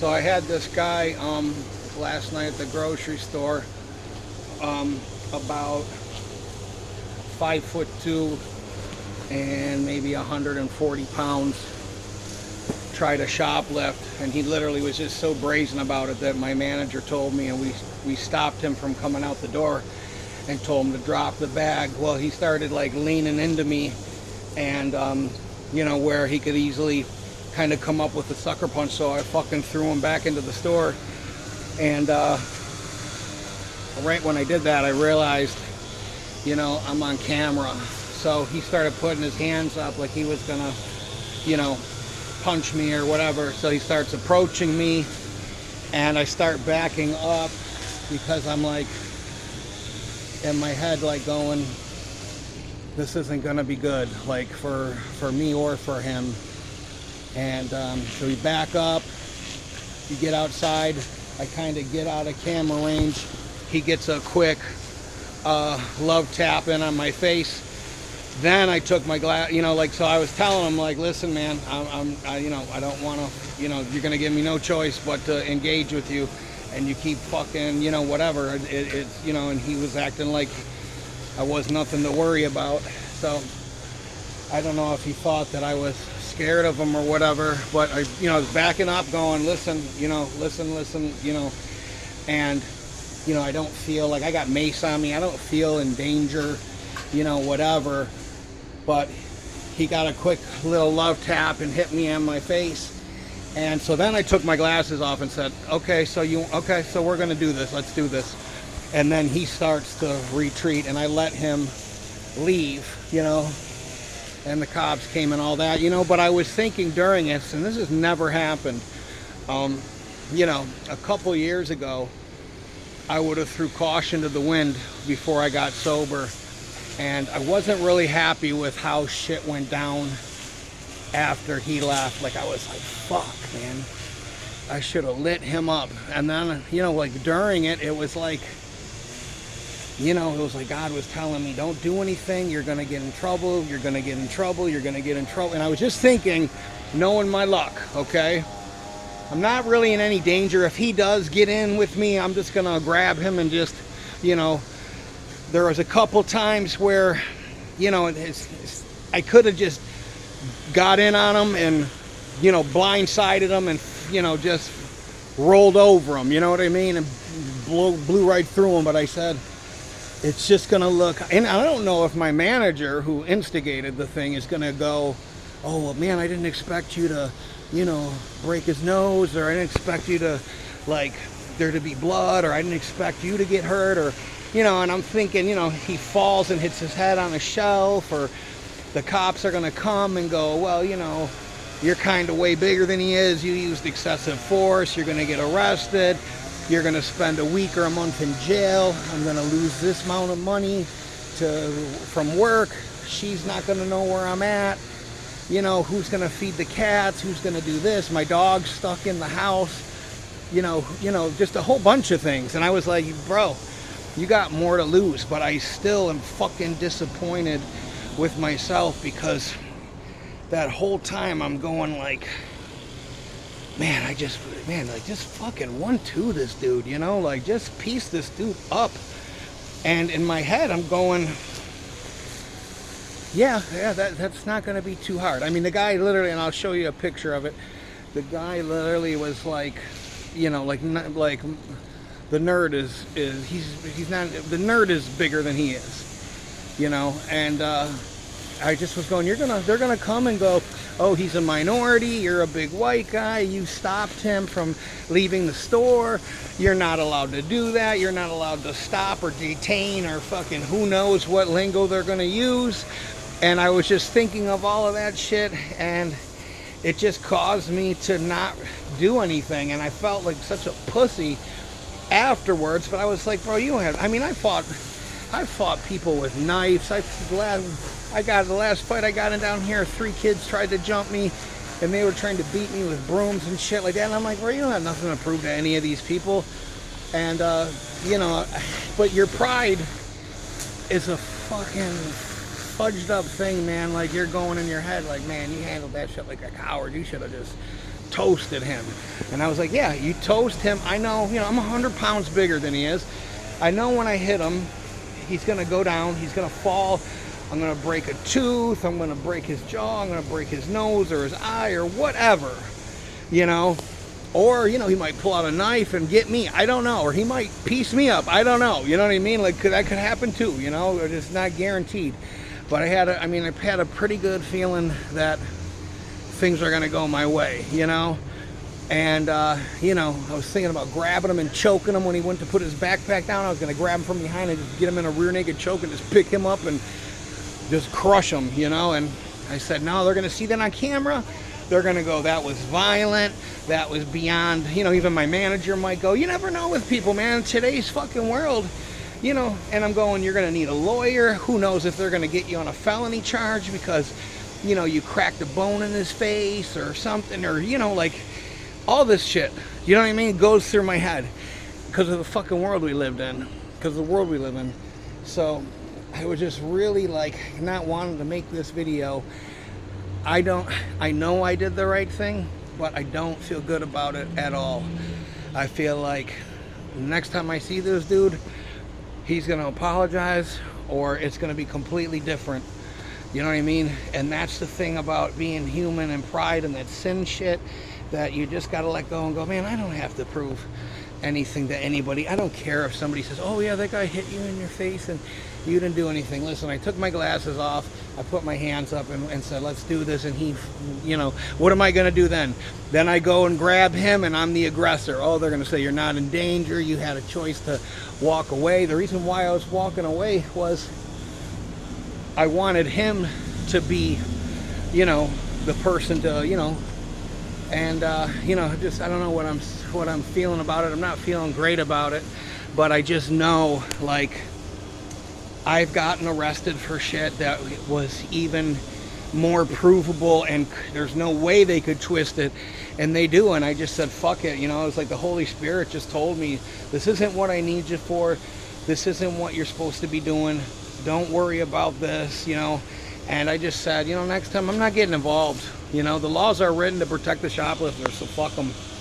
So I had this guy last night at the grocery store, about 5'2" and maybe 140 pounds, try to shoplift, and he literally was just so brazen about it that my manager told me, and we stopped him from coming out the door and told him to drop the bag. Well, he started like leaning into me, and where he could easily kind of come up with a sucker punch, so I fucking threw him back into the store. And right when I did that, I realized, I'm on camera. So he started putting his hands up like he was gonna, punch me or whatever. So he starts approaching me, and I start backing up because I'm like, in my head, like going, this isn't gonna be good, like for me or for him. And so we back up, you get outside, I kind of get out of camera range. He gets a quick love tap in on my face. Then I took my glass, so I was telling him, like, listen, man, I don't want to, you're going to give me no choice but to engage with you, and you keep fucking, whatever. It's, and he was acting like I was nothing to worry about. So I don't know if he thought that I was scared of him or whatever, but I was backing up going, listen, and, I don't feel like I got mace on me. I don't feel in danger, whatever. But he got a quick little love tap and hit me on my face. And so then I took my glasses off and said, okay, so we're going to do this. Let's do this. And then he starts to retreat, and I let him leave, and the cops came and all that, but I was thinking during this, and this has never happened, a couple years ago, I would have threw caution to the wind before I got sober, and I wasn't really happy with how shit went down after he left. Like, I was like, fuck, man, I should have lit him up. And then, during it, it was like, it was like God was telling me, don't do anything, you're going to get in trouble, you're going to get in trouble, you're going to get in trouble. And I was just thinking, knowing my luck, okay? I'm not really in any danger. If he does get in with me, I'm just going to grab him and just, there was a couple times where, I could have just got in on him and, blindsided him and, just rolled over him, you know what I mean? And blew right through him. But I said, it's just going to look, and I don't know if my manager who instigated the thing is going to go, oh, well, man, I didn't expect you to, break his nose, or I didn't expect you to, like, there to be blood, or I didn't expect you to get hurt, or, and I'm thinking, he falls and hits his head on a shelf, or the cops are going to come and go, well, you're kind of way bigger than he is, you used excessive force, you're going to get arrested, you're going to spend a week or a month in jail, I'm going to lose this amount of money from work, she's not going to know where I'm at, who's going to feed the cats, who's going to do this, my dog's stuck in the house, just a whole bunch of things. And I was like, bro, you got more to lose. But I still am fucking disappointed with myself, because that whole time I'm going like, man, just fucking 1-2 this dude, like, just piece this dude up. And in my head, I'm going, yeah, that's not going to be too hard. I mean, the guy literally, and I'll show you a picture of it, the guy literally was like, like the nerd he's not, the nerd is bigger than he is, and I just was going, they're gonna come and go, oh, he's a minority, you're a big white guy, you stopped him from leaving the store, you're not allowed to do that, you're not allowed to stop or detain or fucking who knows what lingo they're gonna use. And I was just thinking of all of that shit, and it just caused me to not do anything, and I felt like such a pussy afterwards. But I was like, bro, you don't have, I mean, I fought people with knives. The last fight I got in down here, 3 kids tried to jump me, and they were trying to beat me with brooms and shit like that, and I'm like, bro, you don't have nothing to prove to any of these people. And but your pride is a fucking fudged up thing, man. Like, you're going in your head like, man, you handled that shit like a coward, you should have just toasted him. And I was like, yeah, you toast him. I know, you know, I'm 100 pounds bigger than he is. I know when I hit him, he's going to go down, he's going to fall. I'm going to break a tooth, I'm going to break his jaw, I'm going to break his nose or his eye or whatever, you know. Or, you know, he might pull out a knife and get me. I don't know. Or he might piece me up. I don't know. You know what I mean? Like, that could happen too, you know. It's not guaranteed. But I had a pretty good feeling that things are going to go my way, you know. And, you know, I was thinking about grabbing him and choking him when he went to put his backpack down. I was going to grab him from behind and just get him in a rear naked choke and just pick him up and just crush him, you know. And I said, no, they're going to see that on camera. They're going to go, that was violent, that was beyond, you know, even my manager might go, you never know with people, man, in today's fucking world, you know. And I'm going, you're going to need a lawyer. Who knows if they're going to get you on a felony charge because, you know, you cracked a bone in his face or something, or, you know, like, all this shit, you know what I mean, goes through my head because of the fucking world we lived in, because of the world we live in. So I was just really, like, not wanting to make this video. I know I did the right thing, but I don't feel good about it at all. I feel like next time I see this dude, he's gonna apologize or it's gonna be completely different. You know what I mean? And that's the thing about being human and pride and that sin shit, that you just gotta let go and go, man, I don't have to prove anything to anybody. I don't care if somebody says, oh yeah, that guy hit you in your face and you didn't do anything. Listen, I took my glasses off, I put my hands up and said, let's do this. And he, you know, what am I going to do then? Then I go and grab him and I'm the aggressor. Oh, they're going to say you're not in danger. You had a choice to walk away. The reason why I was walking away was I wanted him to be, you know, the person to, you know, and, you know, just, I don't know what I'm feeling about it. I'm not feeling great about it, but I just know, like, I've gotten arrested for shit that was even more provable, and there's no way they could twist it, and they do. And I just said, fuck it, you know. It's like the Holy Spirit just told me, this isn't what I need you for. This isn't what you're supposed to be doing. Don't worry about this, you know. And I just said, you know, next time I'm not getting involved. You know, the laws are written to protect the shoplifters, so fuck them.